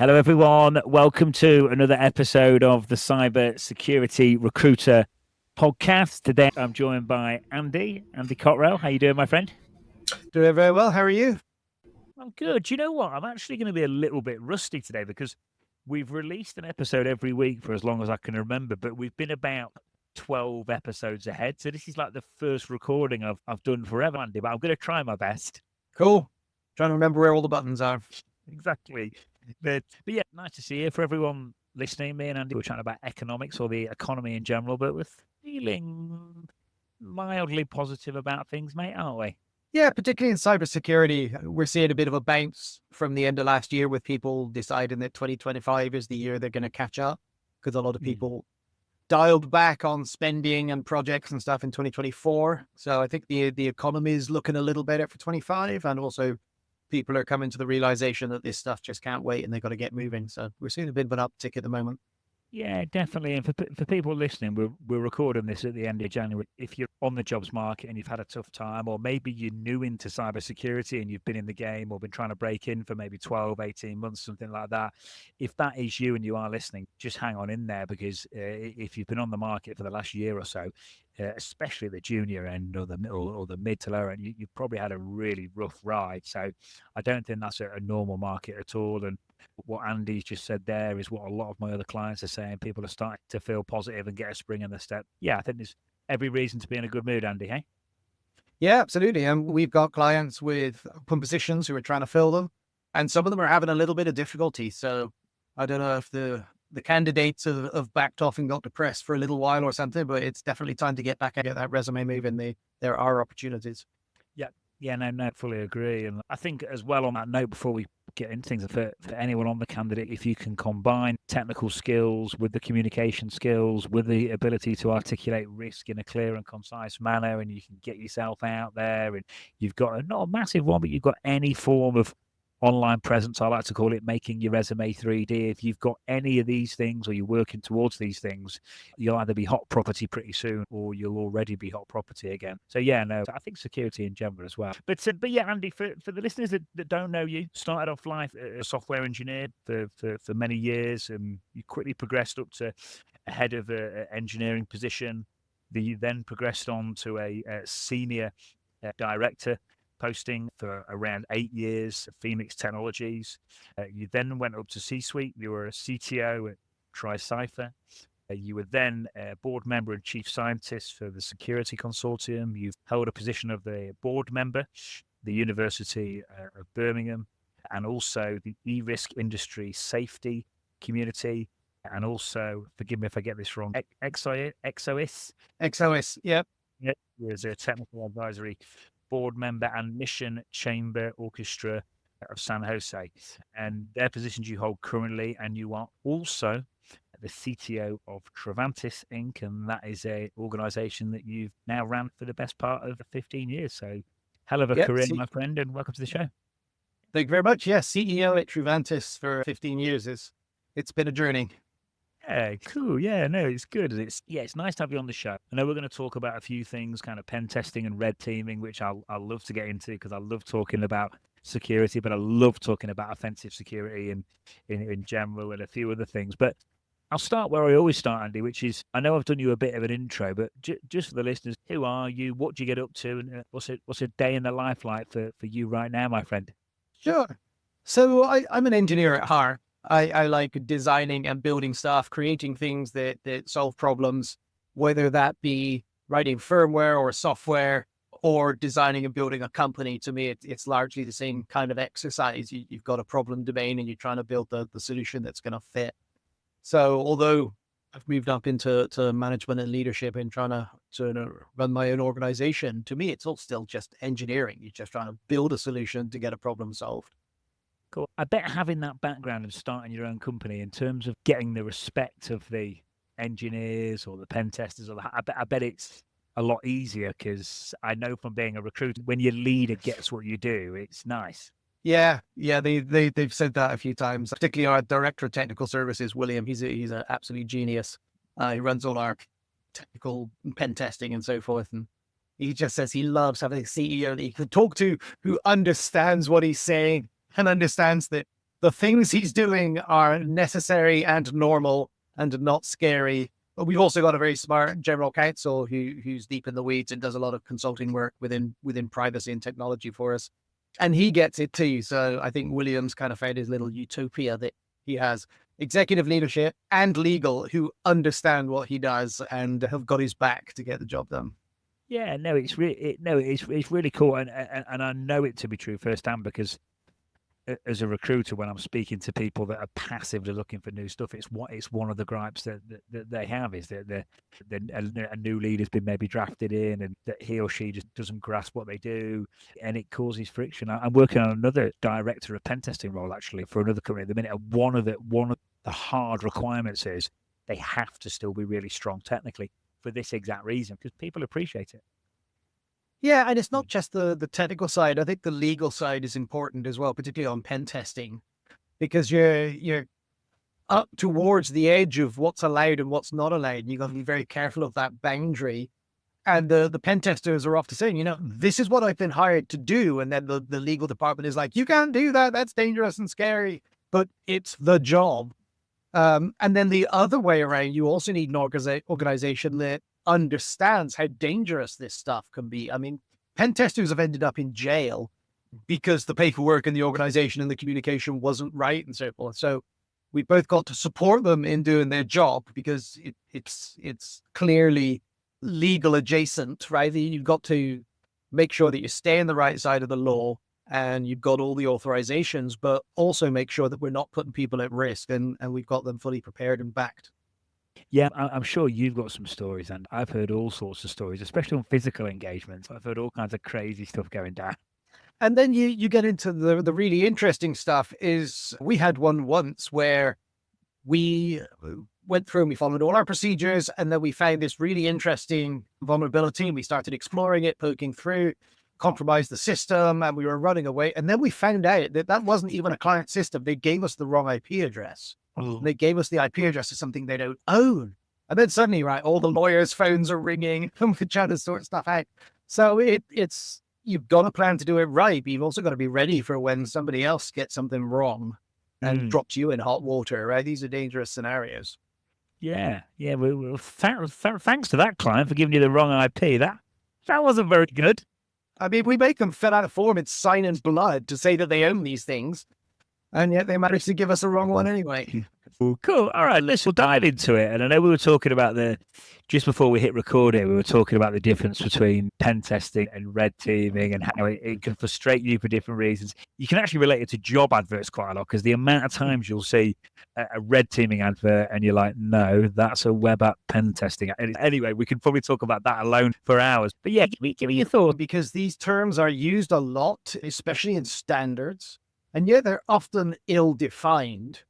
Hello, everyone. Welcome to another episode of the Cybersecurity Recruiter Podcast. Today, I'm joined by Andy Cottrell. How you doing, my friend? Doing very well. How are you? I'm good. Do you know what? I'm actually going to be a little bit rusty today because we've released an episode every week for as long as I can remember, but we've been about 12 episodes ahead. So this is like the first recording I've done forever, Andy, but I'm going to try my best. Cool. Trying to remember where all the buttons are. Exactly. But yeah, nice to see you. For everyone listening, me and Andy were chatting about economics or the economy in general, but we're feeling mildly positive about things, mate, aren't we? Yeah, particularly in cybersecurity, we're seeing a bit of a bounce from the end of last year with people deciding that 2025 is the year they're going to catch up because a lot of people dialed back on spending and projects and stuff in 2024. So I think the economy is looking a little better for 25, and also people are coming to the realization that this stuff just can't wait and they've got to get moving. So we're seeing a bit of an uptick at the moment. Yeah, definitely. And for people listening, we're recording this at the end of January. If you're on the jobs market and you've had a tough time, or maybe you're new into cybersecurity and you've been in the game or been trying to break in for maybe 12, 18 months, something like that. If that is you and you are listening, just hang on in there because if you've been on the market for the last year or so, especially the junior end or the middle or the mid to lower end, you've probably had a really rough ride. So I don't think that's a normal market at all. And what Andy's just said there is what a lot of my other clients are saying. People are starting to feel positive and get a spring in their step. Yeah, I think there's every reason to be in a good mood, Andy, hey? Yeah, absolutely. And we've got clients with open positions who are trying to fill them, and some of them are having a little bit of difficulty. So I don't know if the candidates have backed off and got depressed for a little while or something, but it's definitely time to get back and get that resume moving. There are opportunities. Yeah, no, fully agree. And I think as well on that note, before we get into things, for anyone on the candidate, if you can combine technical skills with the communication skills, with the ability to articulate risk in a clear and concise manner, and you can get yourself out there and you've got not a massive one, but you've got any form of online presence, I like to call it, making your resume 3D. If you've got any of these things or you're working towards these things, you'll either be hot property pretty soon or you'll already be hot property again. So yeah, no, I think security in general as well. But yeah, Andy, for the listeners that don't know you, started off life as a software engineer for many years, and you quickly progressed up to a head of an engineering position. You then progressed on to a senior director posting for around 8 years at Phoenix Technologies. You then went up to C-suite. You were a CTO at TriCypher. You were then a board member and chief scientist for the Security Consortium. You've held a position of the board member, the University of Birmingham, and also the e-risk industry safety community. And also, forgive me if I get this wrong, XOS? XOS, yep. Yeah, there's a technical advisory board member and mission chamber orchestra of San Jose, and their positions you hold currently, and you are also the CTO of Truvantis Inc, and that is a organization that you've now ran for the best part of 15 years. So hell of a career, my friend, and welcome to the show. Thank you very much. Yeah, CEO at Truvantis for 15 years. It's been a journey. Yeah, cool. Yeah, no, it's good. It's nice to have you on the show. I know we're going to talk about a few things, kind of pen testing and red teaming, which I'll love to get into because I love talking about security, but I love talking about offensive security and in general and a few other things. But I'll start where I always start, Andy, which is, I know I've done you a bit of an intro, but just for the listeners, who are you? What do you get up to? And what's a day in the life like for you right now, my friend? Sure. So I'm an engineer at heart. I like designing and building stuff, creating things that solve problems, whether that be writing firmware or software or designing and building a company. To me, it's largely the same kind of exercise. You've got a problem domain and you're trying to build the solution that's going to fit. So although I've moved up into management and leadership and trying to run my own organization, to me, it's all still just engineering. You're just trying to build a solution to get a problem solved. Cool. I bet having that background of starting your own company in terms of getting the respect of the engineers or the pen testers, I bet it's a lot easier because I know from being a recruiter, when your leader gets what you do, it's nice. Yeah, they've said that a few times. Particularly our director of technical services, William. He's an absolute genius. He runs all our technical pen testing and so forth, and he just says he loves having a CEO that he can talk to who understands what he's saying and understands that the things he's doing are necessary and normal and not scary. But we've also got a very smart general counsel who's deep in the weeds and does a lot of consulting work within privacy and technology for us. And he gets it too. So I think William's kind of found his little utopia that he has executive leadership and legal who understand what he does and have got his back to get the job done. Yeah, no, it's really cool, and I know it to be true firsthand because as a recruiter, when I'm speaking to people that are passively looking for new stuff, it's one of the gripes that they have is that a new leader's been maybe drafted in, and that he or she just doesn't grasp what they do, and it causes friction. I'm working on another director of pen testing role actually for another company at the minute. One of the hard requirements is they have to still be really strong technically for this exact reason, because people appreciate it. Yeah, and it's not just the technical side. I think the legal side is important as well, particularly on pen testing, because you're up towards the edge of what's allowed and what's not allowed. You've got to be very careful of that boundary. And the pen testers are often saying, this is what I've been hired to do. And then the legal department is like, you can't do that. That's dangerous and scary. But it's the job. And then the other way around, you also need an organization that understands how dangerous this stuff can be. I mean, pen testers have ended up in jail because the paperwork and the organization and the communication wasn't right and so forth. So we both got to support them in doing their job because it's clearly legal adjacent, right? You've got to make sure that you stay on the right side of the law and you've got all the authorizations, but also make sure that we're not putting people at risk and we've got them fully prepared and backed. Yeah, I'm sure you've got some stories, and I've heard all sorts of stories, especially on physical engagements. I've heard all kinds of crazy stuff going down. And then you get into the really interesting stuff. Is we had one once where we went through and we followed all our procedures, and then we found this really interesting vulnerability, and we started exploring it, poking through, compromised the system, and we were running away. And then we found out that wasn't even a client system. They gave us the wrong IP address. They gave us the IP address of something they don't own. And then suddenly, right, all the lawyers' phones are ringing and we're trying to sort stuff out. So it's you've got a plan to do it right, but you've also got to be ready for when somebody else gets something wrong and drops you in hot water, right? These are dangerous scenarios. Yeah. Well, thanks to that client for giving you the wrong IP. That wasn't very good. I mean, we make them fill out a form and sign in blood to say that they own these things. And yet they managed to give us a wrong one anyway. Cool. All right, we'll dive into it. And I know we were talking about just before we hit record here, we were talking about the difference between pen testing and red teaming and how it can frustrate you for different reasons. You can actually relate it to job adverts quite a lot, because the amount of times you'll see a red teaming advert and you're like, no, that's a web app pen testing. And anyway, we could probably talk about that alone for hours. But yeah, give me your thoughts. Because these terms are used a lot, especially in standards. And yet they're often ill-defined.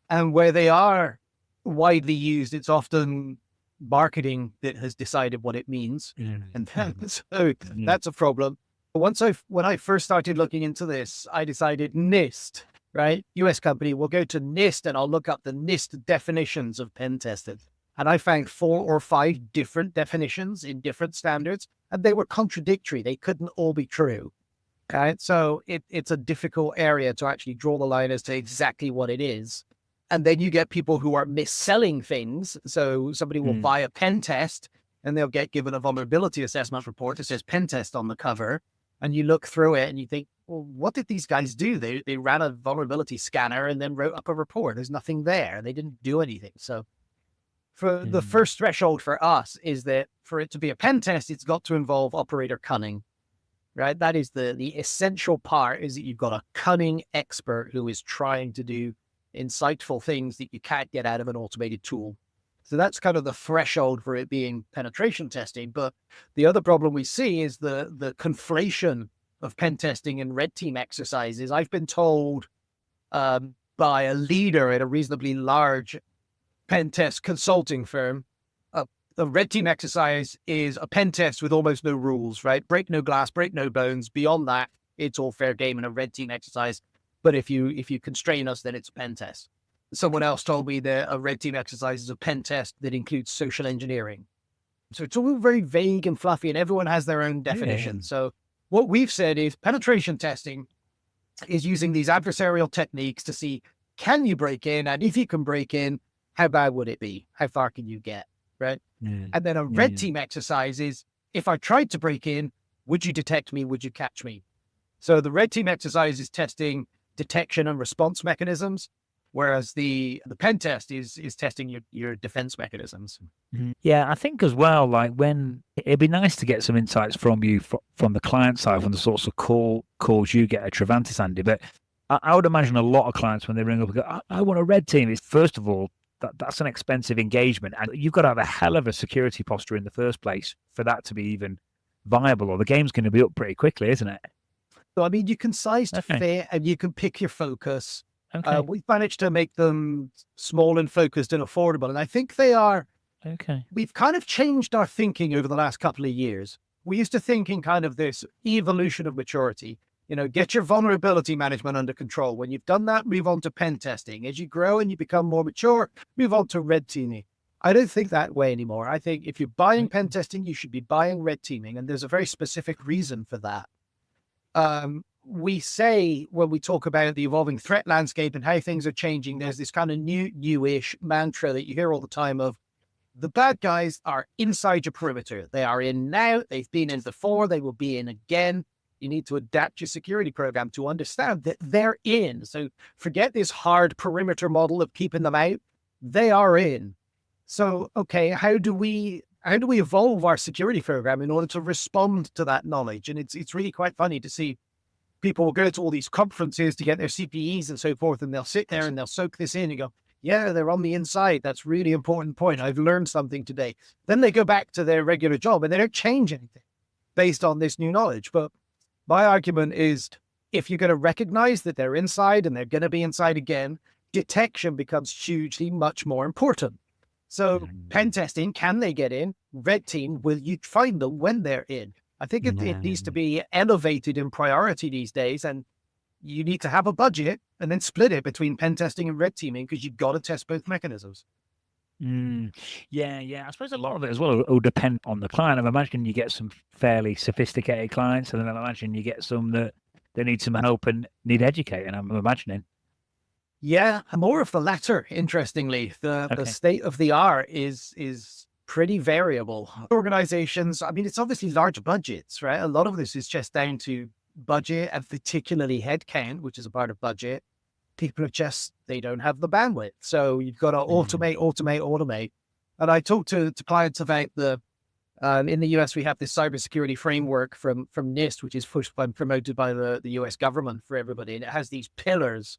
And where they are widely used, it's often marketing that has decided what it means. And so that's a problem. When I first started looking into this, I decided NIST, right? US company, we'll go to NIST and I'll look up the NIST definitions of pen testing. And I found 4 or 5 different definitions in different standards, and they were contradictory. They couldn't all be true. Okay, so it's a difficult area to actually draw the line as to exactly what it is. And then you get people who are mis-selling things. So somebody will buy a pen test and they'll get given a vulnerability assessment report that says pen test on the cover. And you look through it and you think, well, what did these guys do? They ran a vulnerability scanner and then wrote up a report. There's nothing there. They didn't do anything. So for the first threshold for us is that for it to be a pen test, it's got to involve operator cunning. Right, that is the essential part, is that you've got a cunning expert who is trying to do insightful things that you can't get out of an automated tool. So that's kind of the threshold for it being penetration testing. But the other problem we see is the conflation of pen testing and red team exercises. I've been told by a leader at a reasonably large pen test consulting firm, the red team exercise is a pen test with almost no rules, right? Break no glass, break no bones. Beyond that, it's all fair game in a red team exercise. But if you constrain us, then it's a pen test. Someone else told me that a red team exercise is a pen test that includes social engineering. So it's all very vague and fluffy, and everyone has their own definition. Yeah. So what we've said is penetration testing is using these adversarial techniques to see, can you break in? And if you can break in, how bad would it be? How far can you get? Right. Yeah. And then a red team exercise is, if I tried to break in, would you detect me? Would you catch me? So the red team exercise is testing detection and response mechanisms, whereas the pen test is testing your defense mechanisms. Yeah, I think as well, like when it'd be nice to get some insights from you from the client side, from the sorts of calls you get at Truvantis, Andy. But I would imagine a lot of clients when they ring up and go, I want a red team. It's first of all, that's an expensive engagement, and you've got to have a hell of a security posture in the first place for that to be even viable, or the game's going to be up pretty quickly, isn't it? So, I mean, you can size to fit and you can pick your focus. Okay. We've managed to make them small and focused and affordable. And I think they are, we've kind of changed our thinking over the last couple of years. We used to think in kind of this evolution of maturity, get your vulnerability management under control. When you've done that, move on to pen testing. As you grow and you become more mature, move on to red teaming. I don't think that way anymore. I think if you're buying pen testing, you should be buying red teaming. And there's a very specific reason for that. We say when we talk about the evolving threat landscape and how things are changing, there's this kind of newish mantra that you hear all the time of, the bad guys are inside your perimeter. They are in now. They've been in before. They will be in again. You need to adapt your security program to understand that they're in. So forget this hard perimeter model of keeping them out. They are in. So, okay, how do we evolve our security program in order to respond to that knowledge? And it's really quite funny to see people will go to all these conferences to get their CPEs and so forth, and they'll sit there and they'll soak this in and go, yeah, they're on the inside. That's a really important point. I've learned something today. Then they go back to their regular job and they don't change anything based on this new knowledge. But my argument is, if you're going to recognize that they're inside and they're going to be inside again, detection becomes hugely much more important. So pen testing, can they get in? Red team, will you find them when they're in? I think it needs to be elevated in priority these days, and you need to have a budget and then split it between pen testing and red teaming, because you've got to test both mechanisms. Yeah. I suppose a lot of it as well will depend on the client. I imagine you get some fairly sophisticated clients, and then I imagine you get some that they need some help and need educating, I'm imagining. Yeah, more of the latter, interestingly. The state of the art is pretty variable. Organizations, I mean, it's obviously large budgets, right? A lot of this is just down to budget, and particularly headcount, which is a part of budget. People are just, they don't have the bandwidth. So you've got to automate. And I talk to clients about in the US, we have this cybersecurity framework from NIST, which is promoted by the US government for everybody. And it has these pillars.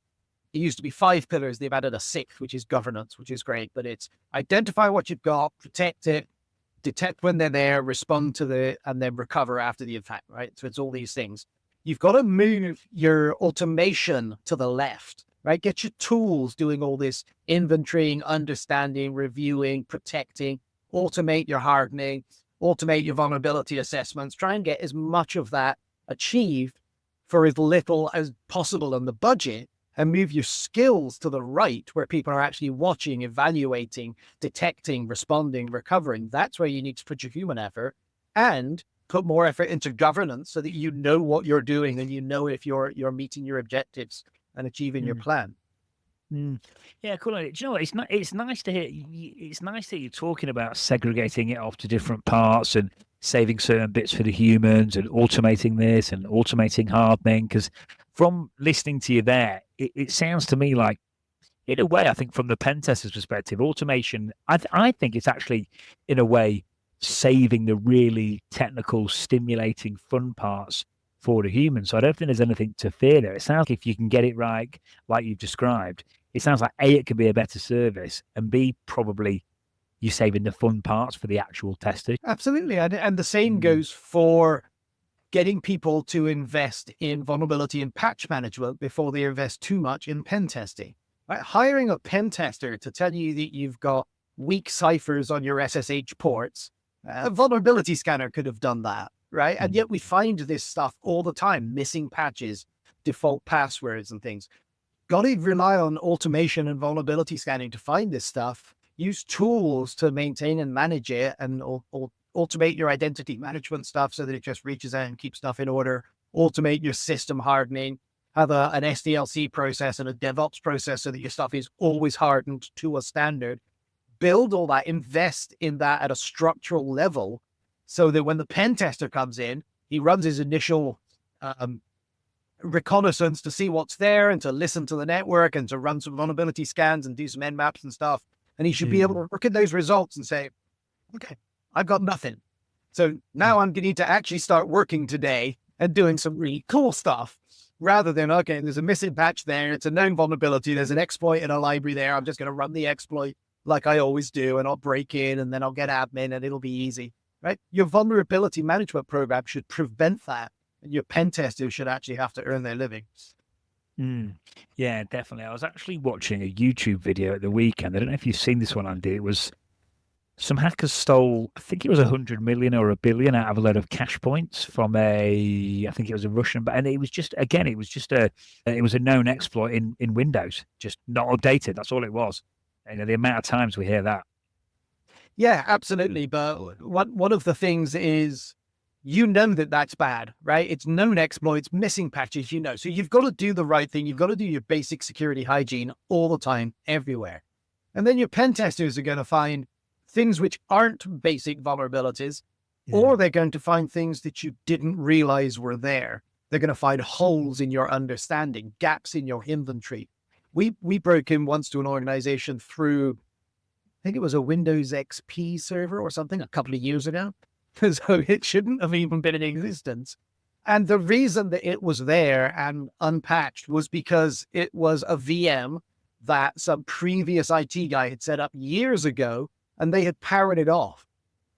It used to be 5 pillars. They've added a 6th, which is governance, which is great. But it's identify what you've got, protect it, detect when they're there, respond to and then recover after the attack, right? So it's all these things. You've got to move your automation to the left, right? Get your tools doing all this inventorying, understanding, reviewing, protecting, automate your hardening, automate your vulnerability assessments, try and get as much of that achieved for as little as possible on the budget, and move your skills to the right where people are actually watching, evaluating, detecting, responding, recovering. That's where you need to put your human effort, and put more effort into governance so that you know what you're doing and you know if you're meeting your objectives and achieving your plan. Yeah, cool. Do you know what? It's nice to hear. It's nice that you're talking about segregating it off to different parts and saving certain bits for the humans and automating this and automating hardening. Because from listening to you there, it sounds to me like, in a way, I think from the pen tester's perspective, automation, I think it's actually, in a way, saving the really technical, stimulating, fun parts for the human. So I don't think there's anything to fear there. It sounds like if you can get it right, like you've described, it sounds like A, it could be a better service, and B, probably you're saving the fun parts for the actual testing. Absolutely. And the same goes for getting people to invest in vulnerability and patch management before they invest too much in pen testing. Right? Hiring a pen tester to tell you that you've got weak ciphers on your SSH ports, a vulnerability scanner could have done that, right? And yet we find this stuff all the time, missing patches, default passwords and things. Got to rely on automation and vulnerability scanning to find this stuff. Use tools to maintain and manage it, and automate your identity management stuff so that it just reaches out and keeps stuff in order. Automate your system hardening. have an SDLC process and a DevOps process so that your stuff is always hardened to a standard. Build all that, invest in that at a structural level so that when the pen tester comes in, he runs his initial reconnaissance to see what's there and to listen to the network and to run some vulnerability scans and do some nmaps and stuff. And he should be able to look at those results and say, okay, I've got nothing. So now I'm going to need to actually start working today and doing some really cool stuff rather than, okay, there's a missing patch there. It's a known vulnerability. There's an exploit in a library there. I'm just going to run the exploit like I always do, and I'll break in and then I'll get admin and it'll be easy, right? Your vulnerability management program should prevent that. And your pen testers should actually have to earn their living. Yeah, definitely. I was actually watching a YouTube video at the weekend. I don't know if you've seen this one, Andy. It was some hackers stole, I think it was 100 million or 1 billion out of a load of cash points from I think it was a Russian, and it was just, again, it was a known exploit in Windows, just not updated. That's all it was. The amount of times we hear that. Yeah, absolutely. But one of the things is, that's bad, right? It's known exploits, missing patches, So you've got to do the right thing. You've got to do your basic security hygiene all the time, everywhere. And then your pen testers are going to find things which aren't basic vulnerabilities, or they're going to find things that you didn't realize were there. They're going to find holes in your understanding, gaps in your inventory. We broke in once to an organization through, I think it was a Windows XP server or something a couple of years ago. So it shouldn't have even been in existence. And the reason that it was there and unpatched was because it was a VM that some previous IT guy had set up years ago, and they had powered it off.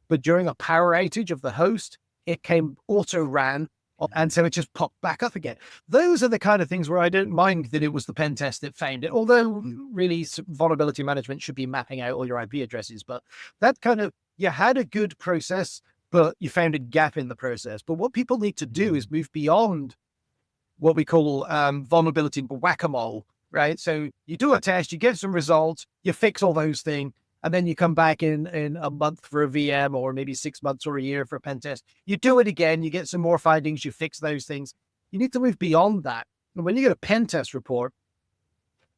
But during a power outage of the host, it came auto-ran, and so it just popped back up again. Those are the kind of things where I don't mind that it was the pen test that found it, although really vulnerability management should be mapping out all your IP addresses. But that kind of, you had a good process, but you found a gap in the process. But what people need to do is move beyond what we call vulnerability whack-a-mole, right? So you do a test, you get some results, you fix all those things, and then you come back in a month for a VM, or maybe 6 months or a year for a pen test. You do it again, you get some more findings, you fix those things. You need to move beyond that. And when you get a pen test report,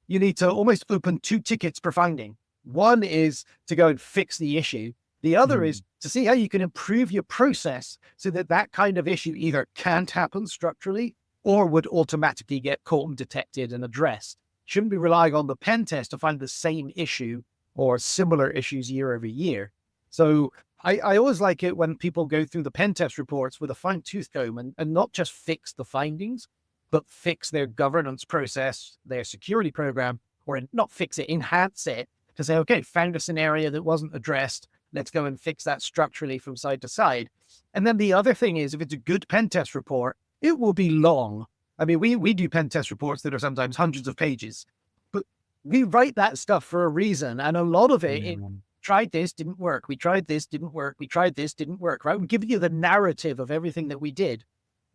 you need to almost open 2 tickets per finding. One is to go and fix the issue. The other is to see how you can improve your process so that that kind of issue either can't happen structurally or would automatically get caught and detected and addressed. Shouldn't be relying on the pen test to find the same issue or similar issues year over year. So I always like it when people go through the pen test reports with a fine-tooth comb and not just fix the findings, but fix their governance process, their security program, or not fix it, enhance it to say, okay, found a scenario that wasn't addressed. Let's go and fix that structurally from side to side. And then the other thing is, if it's a good pen test report, it will be long. I mean, we do pen test reports that are sometimes hundreds of pages, but we write that stuff for a reason. And a lot of it, tried this, didn't work. We tried this, didn't work. We tried this, didn't work, right? We give you the narrative of everything that we did.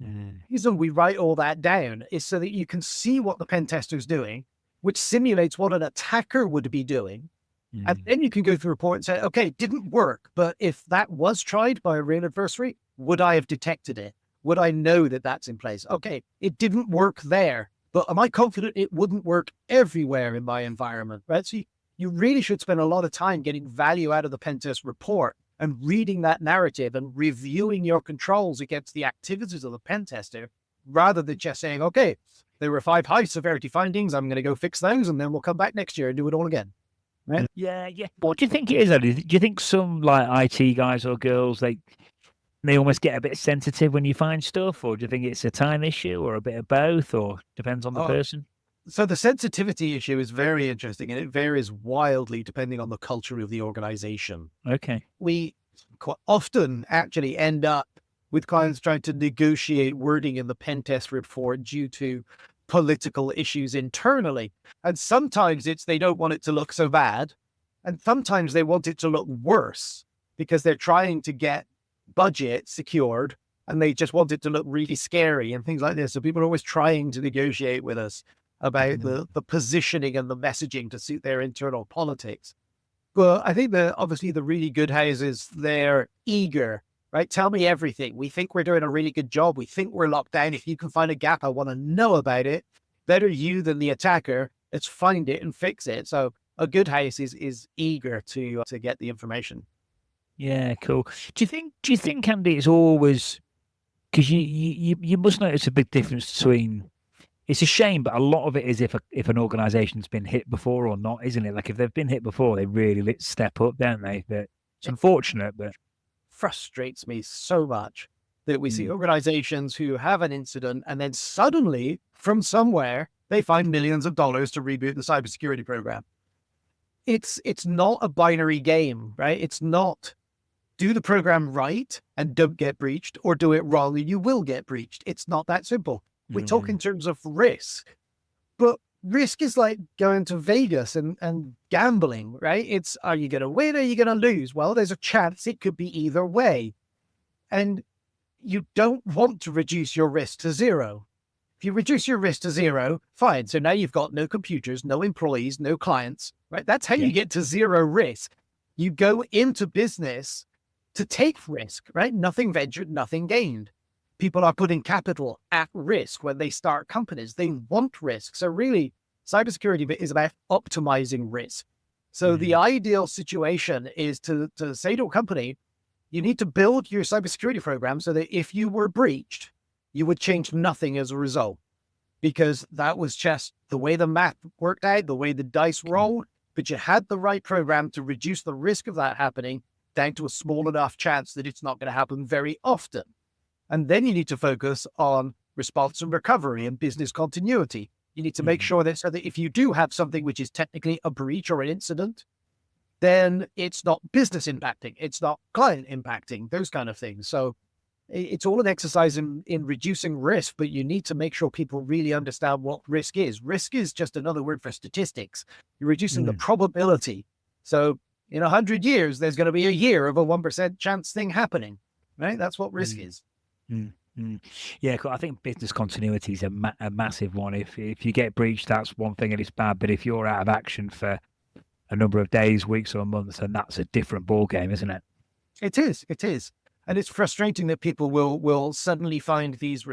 The reason we write all that down is so that you can see what the pen tester's doing, which simulates what an attacker would be doing. And then you can go through the report and say, okay, it didn't work, but if that was tried by a real adversary, would I have detected it? Would I know that that's in place? Okay, it didn't work there, but am I confident it wouldn't work everywhere in my environment, right? So you really should spend a lot of time getting value out of the pen test report and reading that narrative and reviewing your controls against the activities of the pen tester, rather than just saying, okay, there were 5 high severity findings, I'm going to go fix those, and then we'll come back next year and do it all again. Right? Yeah. What do you think it is, Eddie? Do you think some like IT guys or girls, they almost get a bit sensitive when you find stuff, or do you think it's a time issue, or a bit of both, or depends on the person? So the sensitivity issue is very interesting, and it varies wildly depending on the culture of the organization. Okay. We quite often actually end up with clients trying to negotiate wording in the pen test report due to political issues internally. And sometimes it's they don't want it to look so bad. And sometimes they want it to look worse because they're trying to get budget secured and they just want it to look really scary and things like this. So people are always trying to negotiate with us about the positioning and the messaging to suit their internal politics. But I think that obviously the really good houses, they're eager right? Tell me everything. We think we're doing a really good job. We think we're locked down. If you can find a gap, I want to know about it. Better you than the attacker. Let's find it and fix it. So a good house is eager to get the information. Yeah, cool. Do you think, Andy, it's always, because you must notice a big difference between, it's a shame, but a lot of it is if an organization's been hit before or not, isn't it? Like if they've been hit before, they really step up, don't they? But it's unfortunate, but Frustrates me so much that we see organizations who have an incident and then suddenly from somewhere they find millions of dollars to reboot the cybersecurity program. It's not a binary game, right? It's not do the program right and don't get breached, or do it wrong and you will get breached. It's not that simple. We talk in terms of risk, but risk is like going to Vegas and gambling, right? It's, are you going to win or are you going to lose? Well, there's a chance it could be either way. And you don't want to reduce your risk to zero. If you reduce your risk to zero, fine. So now you've got no computers, no employees, no clients, right? That's how you get to zero risk. You go into business to take risk, right? Nothing ventured, nothing gained. People are putting capital at risk when they start companies. They want risk. So really, cybersecurity is about optimizing risk. So the ideal situation is to say to a company, you need to build your cybersecurity program so that if you were breached, you would change nothing as a result, because that was just the way the math worked out, the way the dice rolled, but you had the right program to reduce the risk of that happening down to a small enough chance that it's not going to happen very often. And then you need to focus on response and recovery and business continuity. You need to make sure that so that if you do have something which is technically a breach or an incident, then it's not business impacting, it's not client impacting, those kind of things. So it's all an exercise in reducing risk, but you need to make sure people really understand what risk is. Risk is just another word for statistics. You're reducing the probability. So in 100 years, there's going to be a year of a 1% chance thing happening, right? That's what risk is. Yeah, I think business continuity is a massive one. If you get breached, that's one thing and it's bad. But if you're out of action for a number of days, weeks, or months, then that's a different ball game, isn't it? It is. And it's frustrating that people will suddenly find these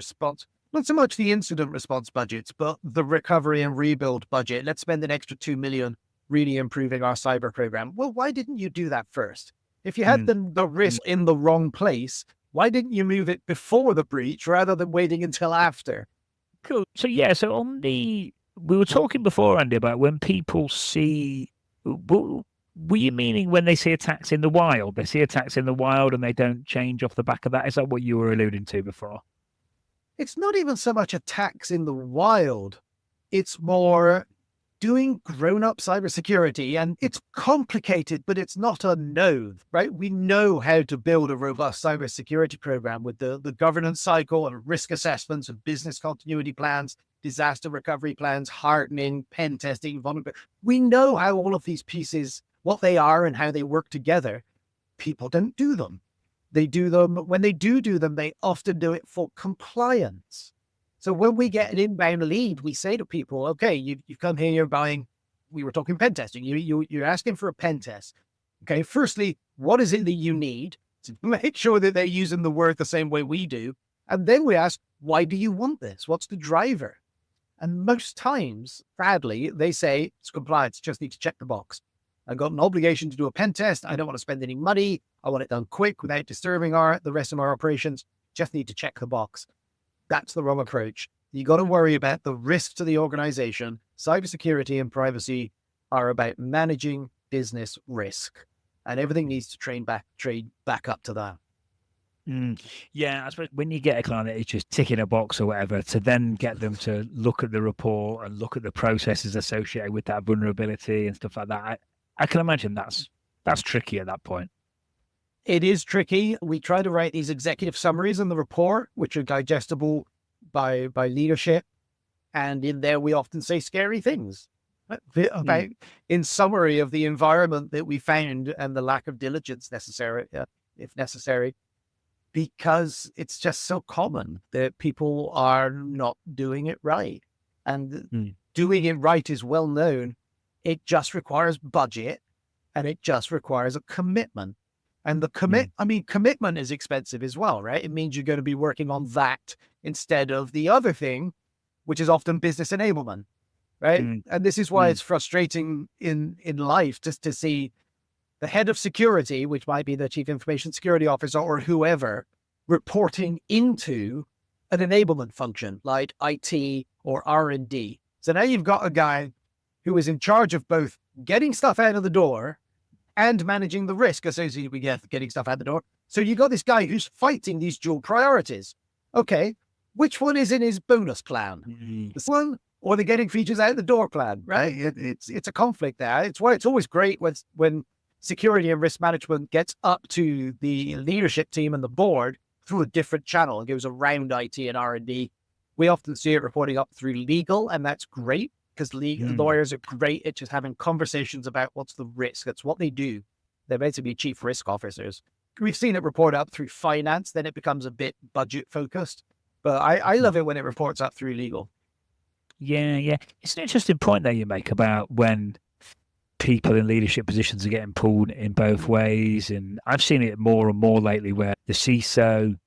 not so much the incident response budgets, but the recovery and rebuild budget. Let's spend an extra 2 million really improving our cyber program. Well, why didn't you do that first? If you had the risk in the wrong place, why didn't you move it before the breach rather than waiting until after? Cool. So we were talking before, Andy, about when people see, were you meaning when they see attacks in the wild? They see attacks in the wild and they don't change off the back of that? Is that what you were alluding to before? It's not even so much attacks in the wild. It's more doing grown-up cybersecurity, and it's complicated, but it's not unknown, right? We know how to build a robust cybersecurity program with the governance cycle and risk assessments and business continuity plans, disaster recovery plans, hardening, pen testing, vulnerability. We know how all of these pieces, what they are and how they work together. People don't do them. They do them, when they do them, they often do it for compliance. So when we get an inbound lead, we say to people, okay, you've come here, you're buying, we were talking pen testing, you're asking for a pen test. Okay, firstly, what is it that you need to make sure that they're using the word the same way we do? And then we ask, why do you want this? What's the driver? And most times, sadly, they say, it's compliance, just need to check the box. I've got an obligation to do a pen test. I don't want to spend any money. I want it done quick without disturbing the rest of our operations. Just need to check the box. That's the wrong approach. You got to worry about the risk to the organization. Cybersecurity and privacy are about managing business risk, and everything needs to trade back up to that. Yeah, I suppose when you get a client that is just ticking a box or whatever, to then get them to look at the report and look at the processes associated with that vulnerability and stuff like that, I can imagine that's tricky at that point. It is tricky. We try to write these executive summaries in the report, which are digestible by leadership. And in there, we often say scary things about, in summary, of the environment that we found and the lack of diligence necessary, if necessary, because it's just so common that people are not doing it right. And doing it right is well known. It just requires budget and it just requires a commitment. And commitment is expensive as well, right? It means you're going to be working on that instead of the other thing, which is often business enablement, right? And this is why it's frustrating in life just to see the head of security, which might be the chief information security officer or whoever, reporting into an enablement function like IT or R&D. So now you've got a guy who is in charge of both getting stuff out of the door and managing the risk associated with getting stuff out the door. So you got this guy who's fighting these dual priorities. Okay, which one is in his bonus plan? This one or the getting features out the door plan, right? It's a conflict there. It's why it's always great when security and risk management gets up to the leadership team and the board through a different channel and goes around IT and R&D. We often see it reporting up through legal, and that's great because lawyers are great at just having conversations about what's the risk. That's what they do. They're meant to be chief risk officers. We've seen it report up through finance, then it becomes a bit budget focused. But I love it when it reports up through legal. Yeah. It's an interesting point that you make about when people in leadership positions are getting pulled in both ways. And I've seen it more and more lately where the CISO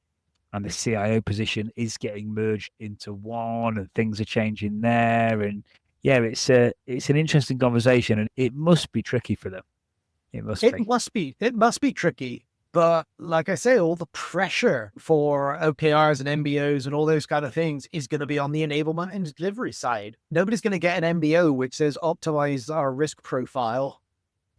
and the CIO position is getting merged into one and things are changing there. And yeah, it's an interesting conversation and it must be tricky for them. It must be tricky. But like I say, all the pressure for OKRs and MBOs and all those kind of things is going to be on the enablement and delivery side. Nobody's going to get an MBO which says optimize our risk profile.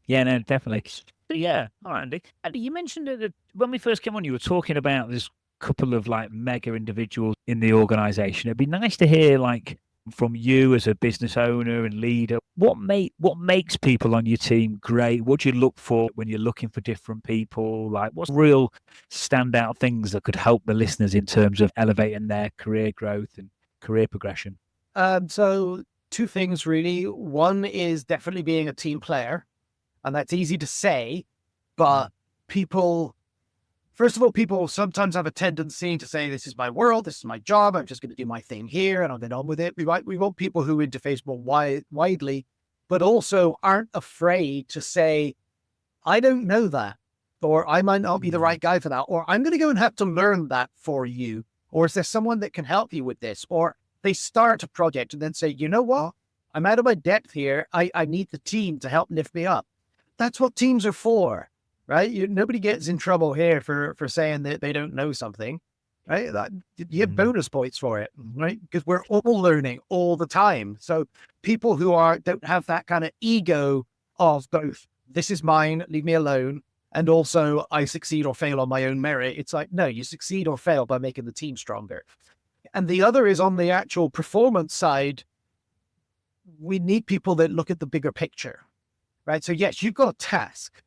Yeah, no, definitely. So, yeah. All right, Andy. Andy, you mentioned that when we first came on, you were talking about this couple of like mega individuals in the organization. It'd be nice to hear like from you as a business owner and leader, what makes people on your team great? What do you look for when you're looking for different people? Like what's real standout things that could help the listeners in terms of elevating their career growth and career progression? So two things really. One is definitely being a team player, and that's easy to say, but first of all, people sometimes have a tendency to say, this is my world, this is my job, I'm just going to do my thing here and I'll get on with it. We want people who interface more widely, but also aren't afraid to say, I don't know that, or I might not be the right guy for that, or I'm going to go and have to learn that for you, or is there someone that can help you with this? Or they start a project and then say, you know what, I'm out of my depth here, I need the team to help lift me up. That's what teams are for. Right? Nobody gets in trouble here for saying that they don't know something, right? You get bonus points for it, right? Because we're all learning all the time. So people who don't have that kind of ego of both, this is mine, leave me alone, and also I succeed or fail on my own merit. It's like, no, you succeed or fail by making the team stronger. And the other is on the actual performance side, we need people that look at the bigger picture, right? So yes, you've got a task.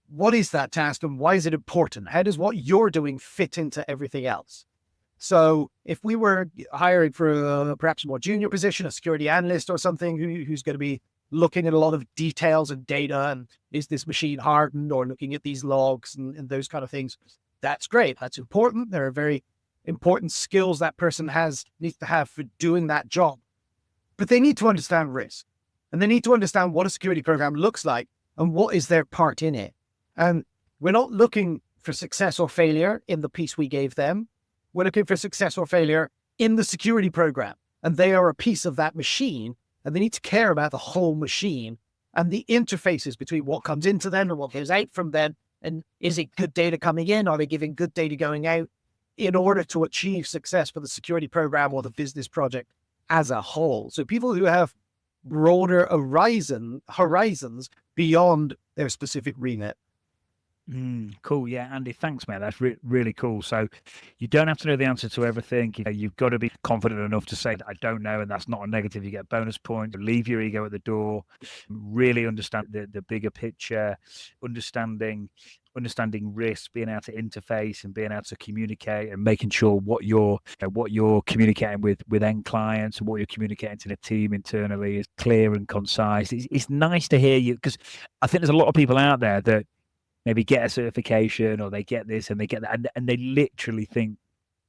What is that task and why is it important? How does what you're doing fit into everything else? So if we were hiring for perhaps a more junior position, a security analyst or something who's going to be looking at a lot of details and data and is this machine hardened or looking at these logs and those kind of things, that's great. That's important. There are very important skills that person needs to have for doing that job. But they need to understand risk and they need to understand what a security program looks like and what is their part in it. And we're not looking for success or failure in the piece we gave them. We're looking for success or failure in the security program. And they are a piece of that machine, and they need to care about the whole machine and the interfaces between what comes into them and what goes out from them. And is it good data coming in? Are they giving good data going out in order to achieve success for the security program or the business project as a whole? So people who have broader horizons beyond their specific remit. Cool. Yeah, Andy, thanks, man. That's really cool. So you don't have to know the answer to everything. You've got to be confident enough to say, I don't know, and that's not a negative. You get bonus points. Leave your ego at the door. Really understand the bigger picture, understanding risk, being able to interface and being able to communicate and making sure what you're communicating with end clients and what you're communicating to the team internally is clear and concise. It's nice to hear you, because I think there's a lot of people out there that maybe get a certification or they get this and they get that, and they literally think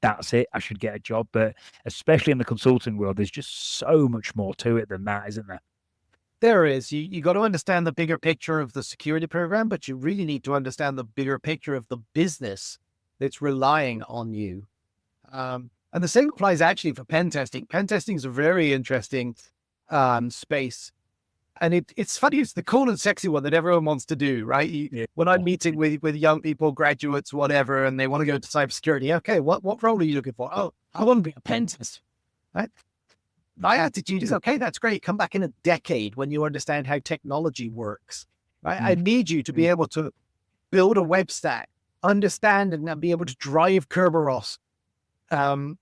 that's it, I should get a job. But especially in the consulting world, there's just so much more to it than that, isn't there? There is. You got to understand the bigger picture of the security program, but you really need to understand the bigger picture of the business that's relying on you. And the same applies actually for pen testing. Pen testing is a very interesting space. And it's funny, it's the cool and sexy one that everyone wants to do, right? When I'm meeting with young people, graduates, whatever, and they want to go to cybersecurity, okay, what role are you looking for? Oh, I want to be a pen tester, right? My attitude is, okay, that's great. Come back in a decade when you understand how technology works, right? I need you to be able to build a web stack, understand and be able to drive Kerberos, and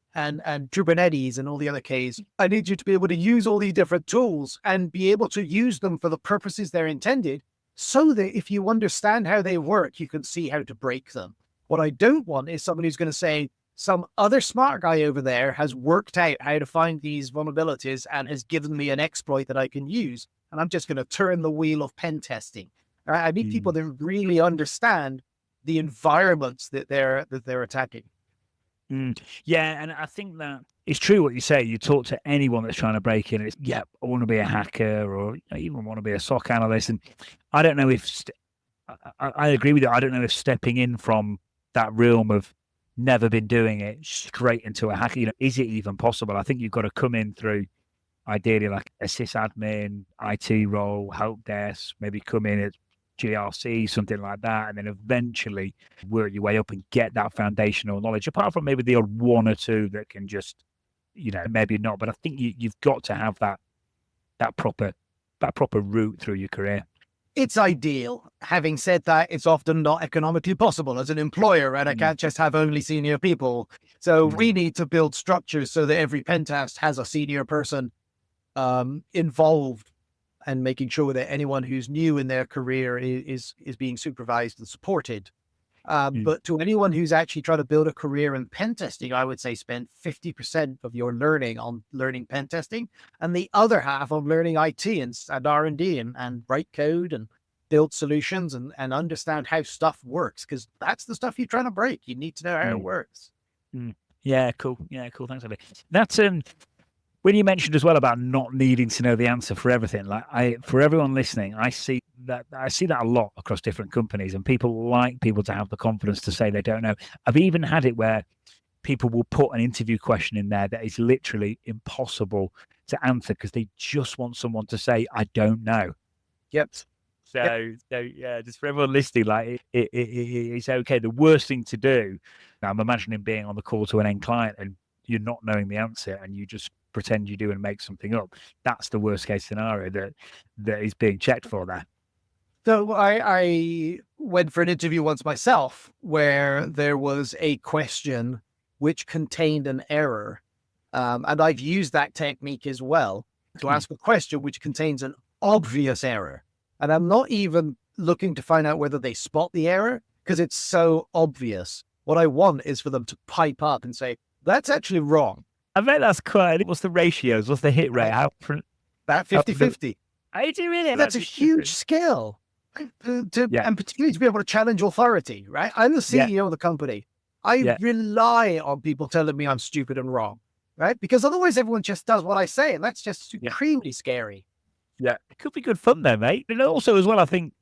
Kubernetes and all the other Ks. I need you to be able to use all these different tools and be able to use them for the purposes they're intended, so that if you understand how they work, you can see how to break them. What I don't want is someone who's going to say, some other smart guy over there has worked out how to find these vulnerabilities and has given me an exploit that I can use, and I'm just going to turn the wheel of pen testing. I need people that really understand the environments that they're attacking. Yeah, and I think that it's true what you say. You talk to anyone that's trying to break in, and it's, I want to be a hacker, or I even want to be a SOC analyst. And I don't know if, I agree with you, I don't know if stepping in from that realm of never been doing it straight into a hacker, is it even possible? I think you've got to come in through, ideally, like a sysadmin, IT role, help desk, maybe come in at GRC, something like that, and then eventually work your way up and get that foundational knowledge, apart from maybe the odd one or two that can just, maybe not. But I think you've got to have that proper route through your career. It's ideal. Having said that, it's often not economically possible as an employer, right? I can't just have only senior people. So we need to build structures so that every pen test has a senior person involved, and making sure that anyone who's new in their career is being supervised and supported. But to anyone who's actually trying to build a career in pen testing, I would say spend 50% of your learning on learning pen testing, and the other half on learning IT and R&D and write code and build solutions and understand how stuff works, because that's the stuff you're trying to break. You need to know how it works. Yeah, cool. Thanks, Andy. That's when you mentioned as well about not needing to know the answer for everything, for everyone listening, I see that a lot across different companies, and people like people to have the confidence to say they don't know. I've even had it where people will put an interview question in there that is literally impossible to answer because they just want someone to say, I don't know. Yep. So yeah, just for everyone listening, it's okay. The worst thing to do, now I'm imagining being on the call to an end client and you're not knowing the answer and you just pretend you do and make something up. That's the worst case scenario that is being checked for there. So I went for an interview once myself where there was a question which contained an error. And I've used that technique as well to ask a question which contains an obvious error. And I'm not even looking to find out whether they spot the error because it's so obvious. What I want is for them to pipe up and say, that's actually wrong. I bet that's quite, what's the ratios? What's the hit rate? That 50-50. I do really. That's a huge skill. And particularly to be able to challenge authority, right? I'm the CEO of the company. I rely on people telling me I'm stupid and wrong, right? Because otherwise everyone just does what I say, and that's just supremely scary. Yeah, it could be good fun though, mate. And also as well, I think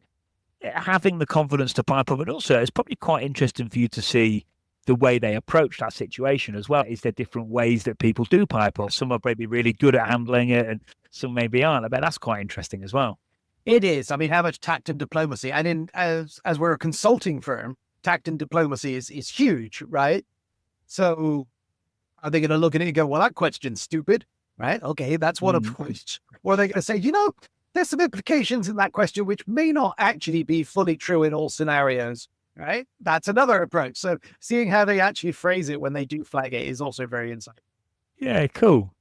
having the confidence to pipe up, and also it's probably quite interesting for you to see the way they approach that situation as well. Is there different ways that people do pipe up? Some are maybe really good at handling it and some maybe aren't. I bet that's quite interesting as well. It is. I mean, how much tact and diplomacy, and as we're a consulting firm, tact and diplomacy is huge, right? So are they going to look at it and go, well, that question's stupid, right? Okay, that's one approach. Or are they going to say, there's some implications in that question which may not actually be fully true in all scenarios, right? That's another approach. So seeing how they actually phrase it when they do flag it is also very insightful. Yeah, cool.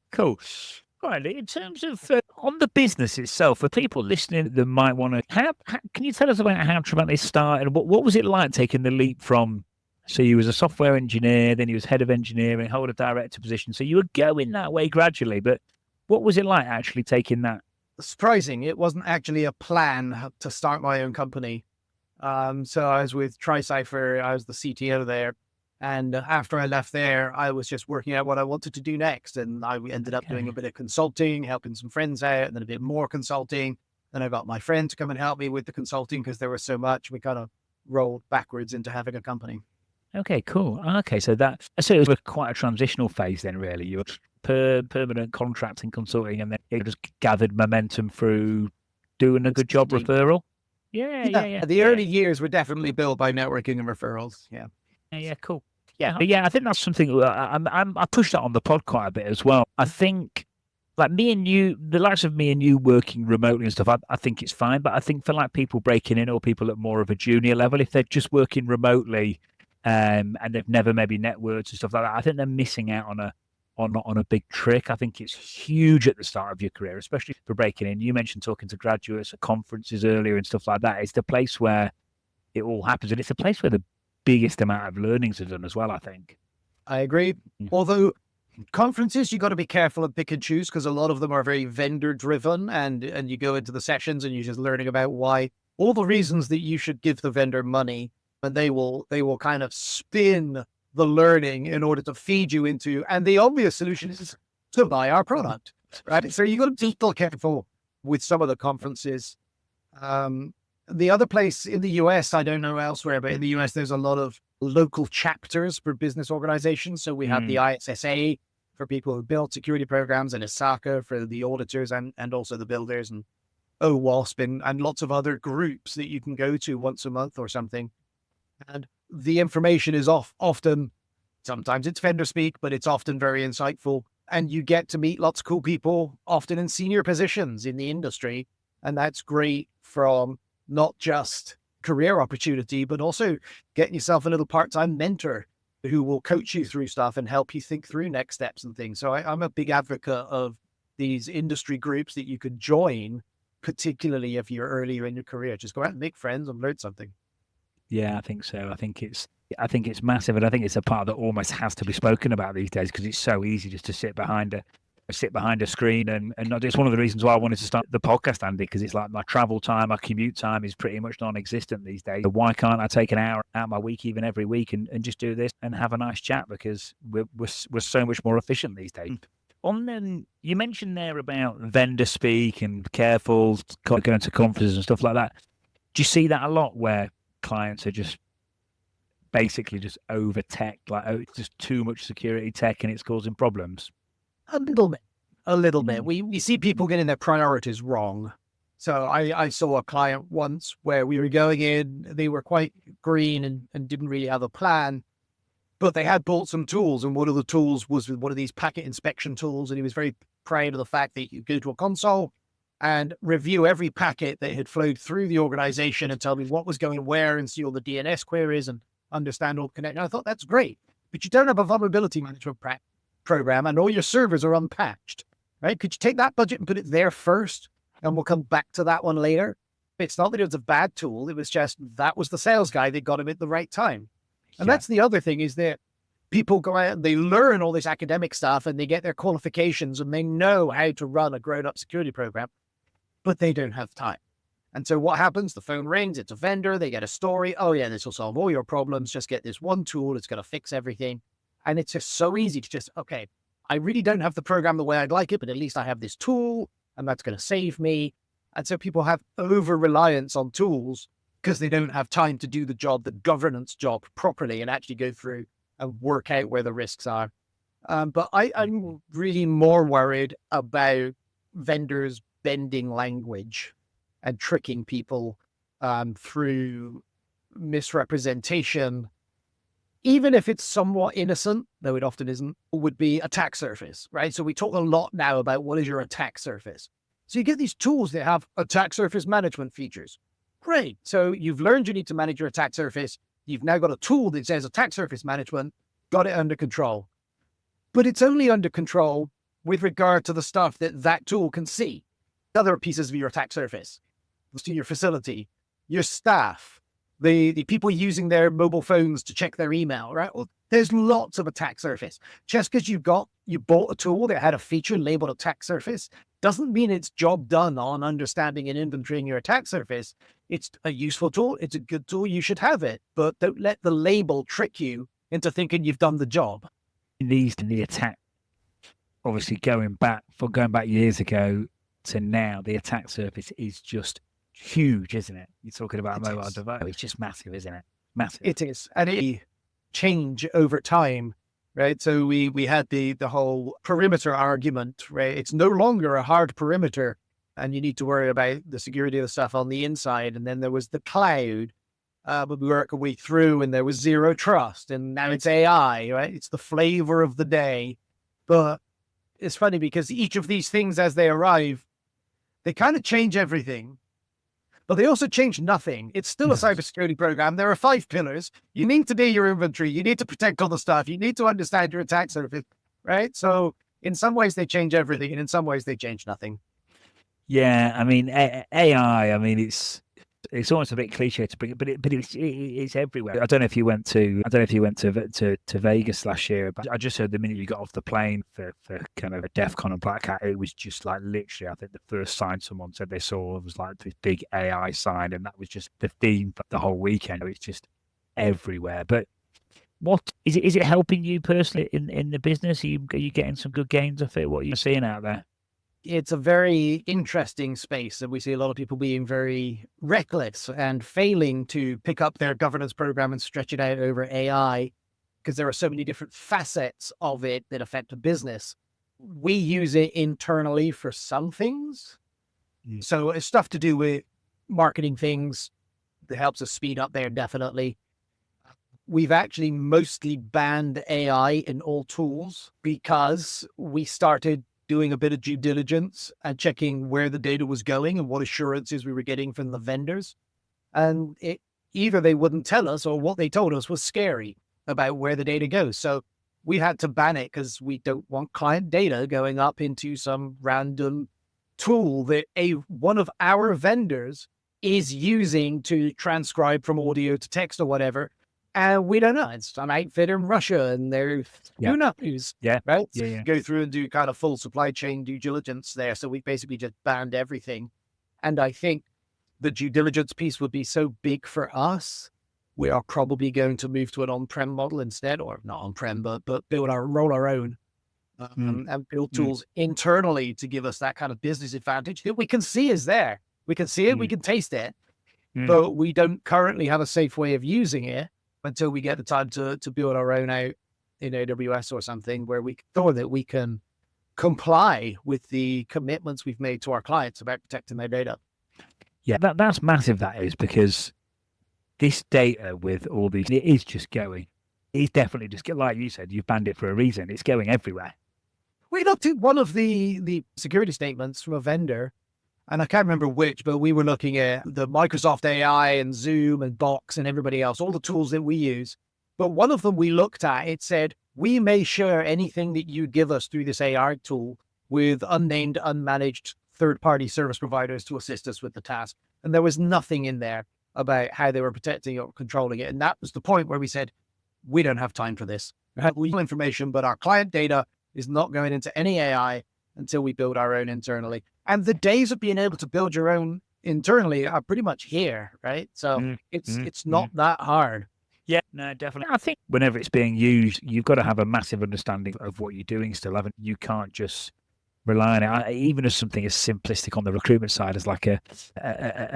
All right, in terms of on the business itself, for people listening that might want to, can you tell us about how Truvantis started? What was it like taking the leap from, so you was a software engineer, then you was head of engineering, hold a director position. So you were going that way gradually, but what was it like actually taking that? Surprising. It wasn't actually a plan to start my own company. So I was with TriCypher. I was the CTO there. And after I left there, I was just working out what I wanted to do next. And I ended up doing a bit of consulting, helping some friends out, and then a bit more consulting. Then I got my friend to come and help me with the consulting because there was so much. We kind of rolled backwards into having a company. Okay, cool. Okay, so it was quite a transitional phase then, really. You were permanent contracting consulting, and then it just gathered momentum through doing a good job referral. Yeah. The early years were definitely built by networking and referrals. Yeah. Yeah, cool. Yeah, but I think that's something I push that on the pod quite a bit as well. I think like me and you, the likes of me and you working remotely and stuff, I think it's fine. But I think for like people breaking in or people at more of a junior level, if they're just working remotely and they've never maybe networked and stuff like that, I think they're missing out on a big trick. I think it's huge at the start of your career, especially for breaking in. You mentioned talking to graduates at conferences earlier and stuff like that. It's the place where it all happens, and it's a place where the biggest amount of learnings are done as well, I think. I agree. Although conferences, you got to be careful and pick and choose because a lot of them are very vendor driven, and you go into the sessions and you're just learning about why all the reasons that you should give the vendor money, and they will kind of spin the learning in order to feed you into, and the obvious solution is to buy our product, right? So you got to be still careful with some of the conferences. The other place in the US, I don't know elsewhere, but in the US, there's a lot of local chapters for business organizations. So we have the ISSA for people who build security programs, and ISACA for the auditors and also the builders, and OWASP and lots of other groups that you can go to once a month or something. And the information is often, sometimes it's vendor speak, but it's often very insightful. And you get to meet lots of cool people, often in senior positions in the industry. And that's great from not just career opportunity, but also getting yourself a little part-time mentor who will coach you through stuff and help you think through next steps and things. So I'm a big advocate of these industry groups that you could join, particularly if you're earlier in your career. Just go out and make friends and learn something. Yeah, I think so. I think it's massive, and I think it's a part that almost has to be spoken about these days because it's so easy just to sit behind a screen and not. It's one of the reasons why I wanted to start the podcast, Andy, because it's like my travel time, my commute time is pretty much non-existent these days. So why can't I take an hour out of my week, even every week, and just do this and have a nice chat, because we're so much more efficient these days. Then you mentioned there about vendor speak and careful going to conferences and stuff like that. Do you see that a lot where clients are just basically just over tech, like it's just too much security tech and it's causing problems? A little bit. We see people getting their priorities wrong. So I saw a client once where we were going in, they were quite green and didn't really have a plan, but they had bought some tools, and one of the tools was one of these packet inspection tools, and he was very proud of the fact that you go to a console and review every packet that had flowed through the organization and tell me what was going where and see all the DNS queries and understand all the connections. I thought that's great, but you don't have a vulnerability management program and all your servers are unpatched, right? Could you take that budget and put it there first, and we'll come back to that one later? It's not that it was a bad tool. It was just that was the sales guy that got him at the right time. And that's the other thing, is that people go out and they learn all this academic stuff and they get their qualifications and they know how to run a grown-up security program, but they don't have time. And so what happens? The phone rings, it's a vendor, they get a story. Oh yeah, this will solve all your problems. Just get this one tool. It's going to fix everything. And it's just so easy to just, okay, I really don't have the program the way I'd like it, but at least I have this tool and that's going to save me. And so people have over-reliance on tools because they don't have time to do the job, the governance job properly, and actually go through and work out where the risks are. But I'm really more worried about vendors bending language and tricking people through misrepresentation, even if it's somewhat innocent, though it often isn't, would be attack surface, right? So we talk a lot now about what is your attack surface. So you get these tools that have attack surface management features. Great. So you've learned you need to manage your attack surface. You've now got a tool that says attack surface management, got it under control. But it's only under control with regard to the stuff that tool can see. Other pieces of your attack surface, your facility, your staff, the people using their mobile phones to check their email, right? Well, there's lots of attack surface. Just because you bought a tool that had a feature labeled attack surface doesn't mean it's job done on understanding and inventorying your attack surface. It's a useful tool. It's a good tool. You should have it, but don't let the label trick you into thinking you've done the job. The attack, obviously going back years ago to now, the attack surface is just huge, isn't it? You're talking about a mobile device. It's just massive, isn't it? Massive. It is. And it change over time, right? So we had the whole perimeter argument, right? It's no longer a hard perimeter and you need to worry about the security of the stuff on the inside. And then there was the cloud, but we work our way through, and there was zero trust, and now it's AI, right? It's the flavor of the day. But it's funny because each of these things, as they arrive, they kind of change everything, but they also change nothing. It's still a cybersecurity program. There are 5 pillars. You need to do your inventory. You need to protect all the stuff. You need to understand your attack surface, right? So in some ways they change everything, and in some ways they change nothing. Yeah, I mean, AI, I mean, it's almost a bit cliche to bring it, but it's everywhere. I don't know if you went to Vegas last year, but I just heard the minute you got off the plane for kind of a DEF CON and Black Hat, it was just like literally, I think the first sign someone said they saw was like this big AI sign, and that was just the theme for the whole weekend. It's just everywhere. But what is it? Is it helping you personally in the business? Are you getting some good gains off it? What are you seeing out there? It's a very interesting space, and we see a lot of people being very reckless and failing to pick up their governance program and stretch it out over AI because there are so many different facets of it that affect a business. We use it internally for some things. So it's stuff to do with marketing things that helps us speed up there, definitely. We've actually mostly banned AI in all tools because we started doing a bit of due diligence and checking where the data was going and what assurances we were getting from the vendors. And either they wouldn't tell us, or what they told us was scary about where the data goes. So we had to ban it because we don't want client data going up into some random tool that one of our vendors is using to transcribe from audio to text or whatever. And we don't know. It's some outfit in Russia, and they're who knows? Yeah, right. Yeah. Go through and do kind of full supply chain due diligence there. So we basically just banned everything. And I think the due diligence piece would be so big for us, we are probably going to move to an on-prem model instead, or not on-prem, but roll our own, and build tools internally to give us that kind of business advantage that we can see is there. We can see it, we can taste it, but we don't currently have a safe way of using it until we get the time to build our own out in AWS or something where we can comply with the commitments we've made to our clients about protecting their data. Yeah, that's massive, that is, because this data with all these, it is just going. It's definitely just, like you said, you've banned it for a reason. It's going everywhere. We looked at one of the security statements from a vendor, and I can't remember which, but we were looking at the Microsoft AI and Zoom and Box and everybody else, all the tools that we use. But one of them we looked at, it said, we may share anything that you give us through this AI tool with unnamed, unmanaged third-party service providers to assist us with the task. And there was nothing in there about how they were protecting or controlling it. And that was the point where we said, we don't have time for this. We have information, but our client data is not going into any AI until we build our own internally. And the days of being able to build your own internally are pretty much here, right? So it's not that hard. Yeah, no, definitely. I think whenever it's being used, you've got to have a massive understanding of what you're doing still, haven't you? You can't just rely on it. Even as something as simplistic on the recruitment side as like a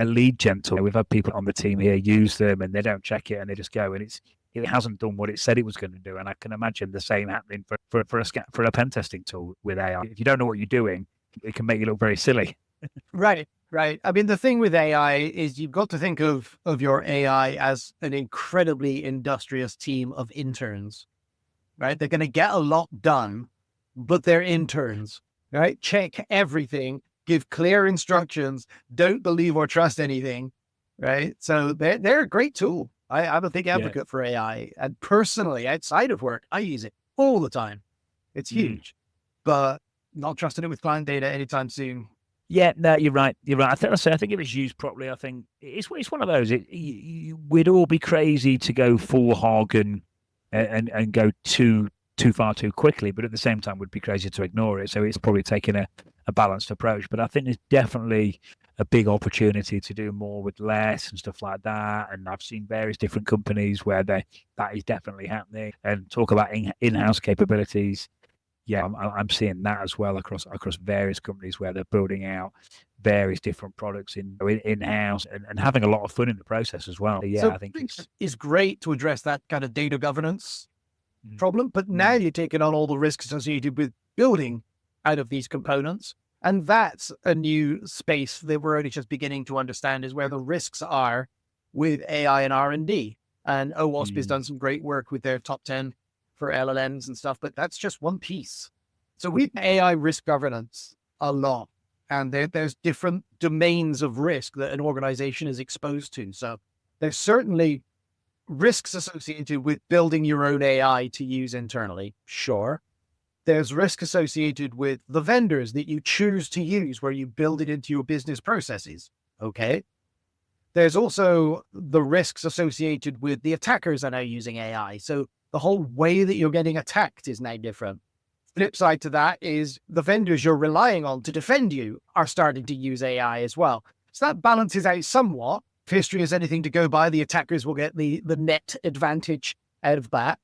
lead gen tool. We've had people on the team here use them and they don't check it and they just go, and it hasn't done what it said it was going to do. And I can imagine the same happening for a pen testing tool with AI. If you don't know what you're doing, it can make you look very silly. Right. I mean, the thing with AI is you've got to think of your AI as an incredibly industrious team of interns, right? They're going to get a lot done, but they're interns, right? Check everything, give clear instructions, don't believe or trust anything, right? So they're a great tool. I'm a big advocate for AI, and personally, outside of work, I use it all the time. It's huge, but not trusting it with client data anytime soon. Yeah, no, you're right. I think if it's used properly, I think it's one of those. We'd all be crazy to go full hog and go too far too quickly, but at the same time, we'd be crazy to ignore it. So it's probably taking a balanced approach. But I think there's definitely a big opportunity to do more with less and stuff like that. And I've seen various different companies where that is definitely happening. And talk about in-house capabilities. Yeah, I'm seeing that as well across various companies where they're building out various different products in-house and having a lot of fun in the process as well. Yeah, So I think it's great to address that kind of data governance problem, but now you're taking on all the risks associated with building out of these components. And that's a new space that we're only just beginning to understand, is where the risks are with AI and R&D. And OWASP has done some great work with their top 10 for LLMs and stuff, but that's just one piece. So we've AI risk governance a lot, and there's different domains of risk that an organization is exposed to. So there's certainly risks associated with building your own AI to use internally. Sure. There's risk associated with the vendors that you choose to use, where you build it into your business processes. Okay. There's also the risks associated with the attackers are now using AI. So the whole way that you're getting attacked is now different. Flip side to that is the vendors you're relying on to defend you are starting to use AI as well. So that balances out somewhat. If history is anything to go by, the attackers will get the net advantage out of that.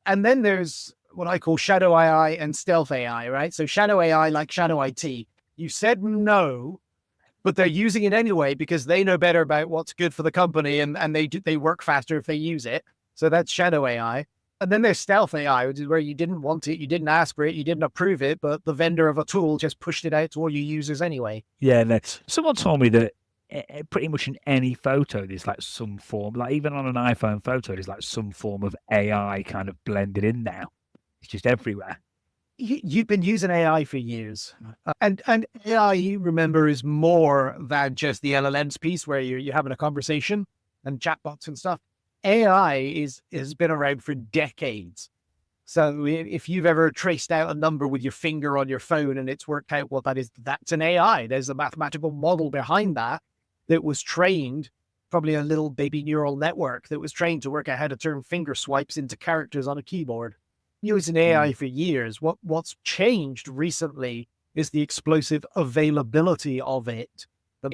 And then there's what I call shadow AI and stealth AI, right? So shadow AI, like shadow IT, you said no, but they're using it anyway because they know better about what's good for the company, and they work faster if they use it. So that's shadow AI. And then there's stealth AI, which is where you didn't want it, you didn't ask for it, you didn't approve it, but the vendor of a tool just pushed it out to all your users anyway. Yeah, no. Someone told me that pretty much in any photo, there's like some form, like even on an iPhone photo, there's like some form of AI kind of blended in now. It's just everywhere. You've been using AI for years. And AI, you remember, is more than just the LLMs piece where you're having a conversation and chatbots and stuff. AI has been around for decades. So if you've ever traced out a number with your finger on your phone and it's worked out what that is, that's an AI. There's a mathematical model behind that was trained, probably a little baby neural network that was trained to work out how to turn finger swipes into characters on a keyboard. Using AI for years. What's changed recently is the explosive availability of it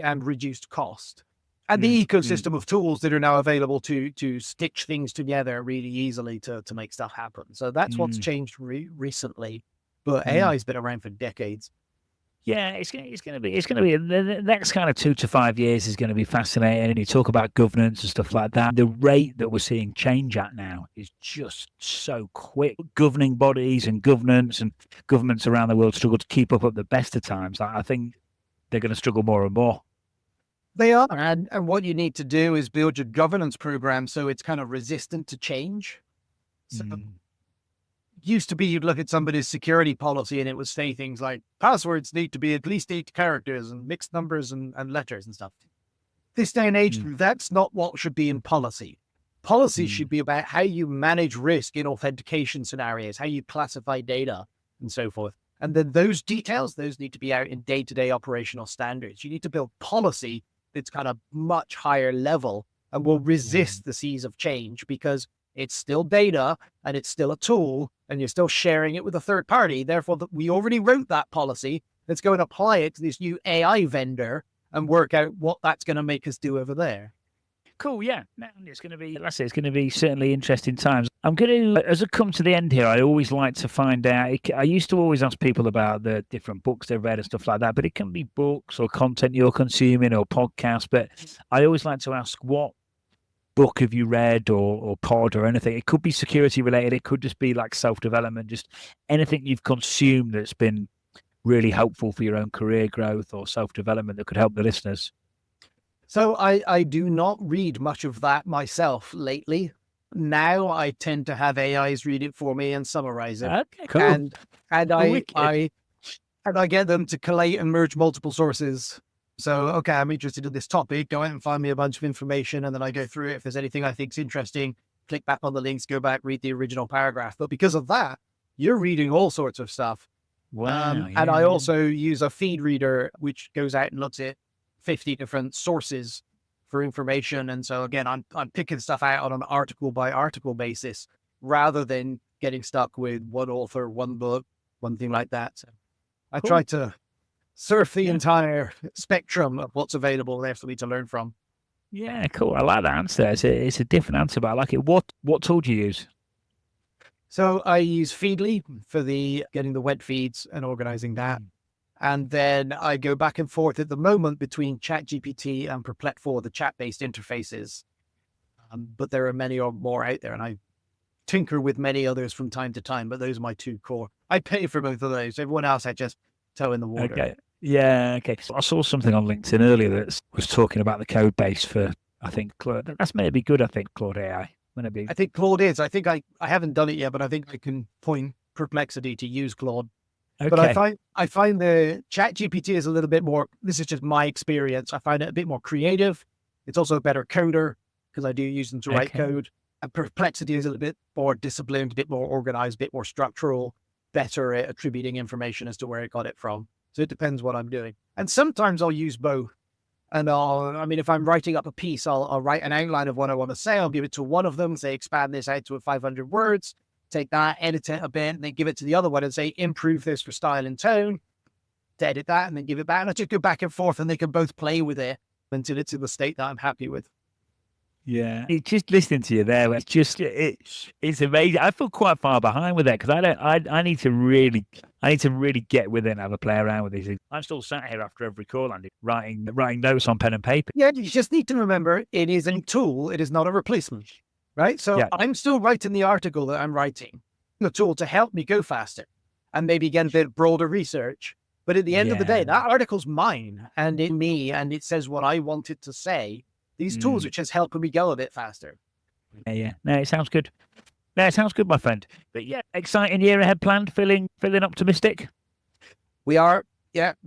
and reduced cost. And the ecosystem of tools that are now available to stitch things together really easily to make stuff happen. So that's what's changed recently. But AI has been around for decades. Yeah, it's going to be the next kind of 2 to 5 years is going to be fascinating. And you talk about governance and stuff like that. The rate that we're seeing change at now is just so quick. Governing bodies and governance and governments around the world struggle to keep up at the best of times. I think they're going to struggle more and more. They are. And what you need to do is build your governance program so it's kind of resistant to change. So used to be you'd look at somebody's security policy and it would say things like passwords need to be at least 8 characters and mixed numbers and letters and stuff. This day and age, that's not what should be in policy. Policy should be about how you manage risk in authentication scenarios, how you classify data and so forth. And then those details, those need to be out in day-to-day operational standards. You need to build policy that's kind of much higher level and will resist the seas of change, because it's still data and it's still a tool and you're still sharing it with a third party. Therefore, we already wrote that policy. Let's go and apply it to this new AI vendor and work out what that's going to make us do over there. Cool, yeah. It's going to be, let's say, it's going to be certainly interesting times. I'm going to, as I come to the end here, I always like to find out, I used to always ask people about the different books they've read and stuff like that, but it can be books or content you're consuming or podcasts. But I always like to ask, what book have you read or pod or anything? It could be security related. It could just be like self-development, just anything you've consumed that's been really helpful for your own career growth or self-development that could help the listeners. So I do not read much of that myself lately. Now I tend to have AIs read it for me and summarize it. Okay, cool. And I get them to collate and merge multiple sources. So, okay, I'm interested in this topic. Go out and find me a bunch of information, and then I go through it. If there's anything I think is interesting, click back on the links, go back, read the original paragraph. But because of that, you're reading all sorts of stuff. Wow. And I also use a feed reader, which goes out and looks at 50 different sources for information. And so again, I'm picking stuff out on an article by article basis rather than getting stuck with one author, one book, one thing like that. So I try to surf the entire spectrum of what's available there for me to learn from. Yeah, cool. I like that answer. It's a different answer, but I like it. What tool do you use? So I use Feedly for getting the web feeds and organizing that. And then I go back and forth at the moment between ChatGPT and Perplet for the chat-based interfaces. But there are many or more out there, and I tinker with many others from time to time, but those are my two core. I pay for both of those. Everyone else I just toe in the water. Okay. Yeah, okay. So I saw something on LinkedIn earlier that was talking about the code base for, I think, Claude. That's maybe good, I think, Claude AI. I think Claude is. I think I haven't done it yet, but I think I can point Perplexity to use Claude. Okay. But I find the ChatGPT is a little bit more, this is just my experience. I find it a bit more creative. It's also a better coder because I do use them to write code. And Perplexity is a little bit more disciplined, a bit more organized, a bit more structural, better at attributing information as to where it got it from. So it depends what I'm doing. And sometimes I'll use both. And if I'm writing up a piece, I'll write an outline of what I want to say. I'll give it to one of them, say, expand this out to 500 words, take that, edit it a bit, and then give it to the other one and say, improve this for style and tone, to edit that, and then give it back. And I just go back and forth, and they can both play with it until it's in the state that I'm happy with. Yeah, it's just listening to you there. It's amazing. I feel quite far behind with that because I need to really get with it and have a play around with these things. I'm still sat here after every call, Andy, writing notes on pen and paper. Yeah, you just need to remember it is a tool. It is not a replacement, right? So I'm still writing the article that I'm writing, the tool to help me go faster and maybe get a bit broader research. But at the end of the day, that article's mine and in me, and it says what I want it to say. These tools are just helping me go a bit faster. Yeah. No, it sounds good. No, it sounds good, my friend. But yeah, exciting year ahead planned, feeling optimistic? We are,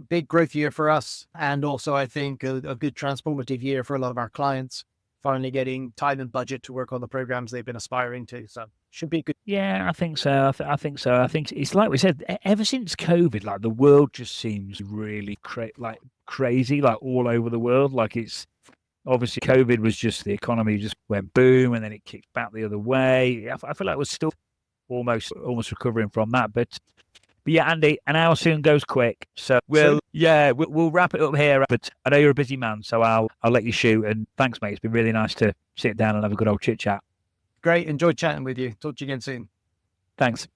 big growth year for us. And also, I think, a good transformative year for a lot of our clients, finally getting time and budget to work on the programs they've been aspiring to. So should be good. Yeah, I think so. I think so. I think it's like we said, ever since COVID, like the world just seems really crazy, like all over the world. Like it's, obviously, COVID was just the economy just went boom, and then it kicked back the other way. I feel like we're still almost recovering from that. But yeah, Andy, an hour soon goes quick, so we'll wrap it up here. But I know you're a busy man, so I'll let you shoot. And thanks, mate. It's been really nice to sit down and have a good old chit chat. Great, enjoyed chatting with you. Talk to you again soon. Thanks.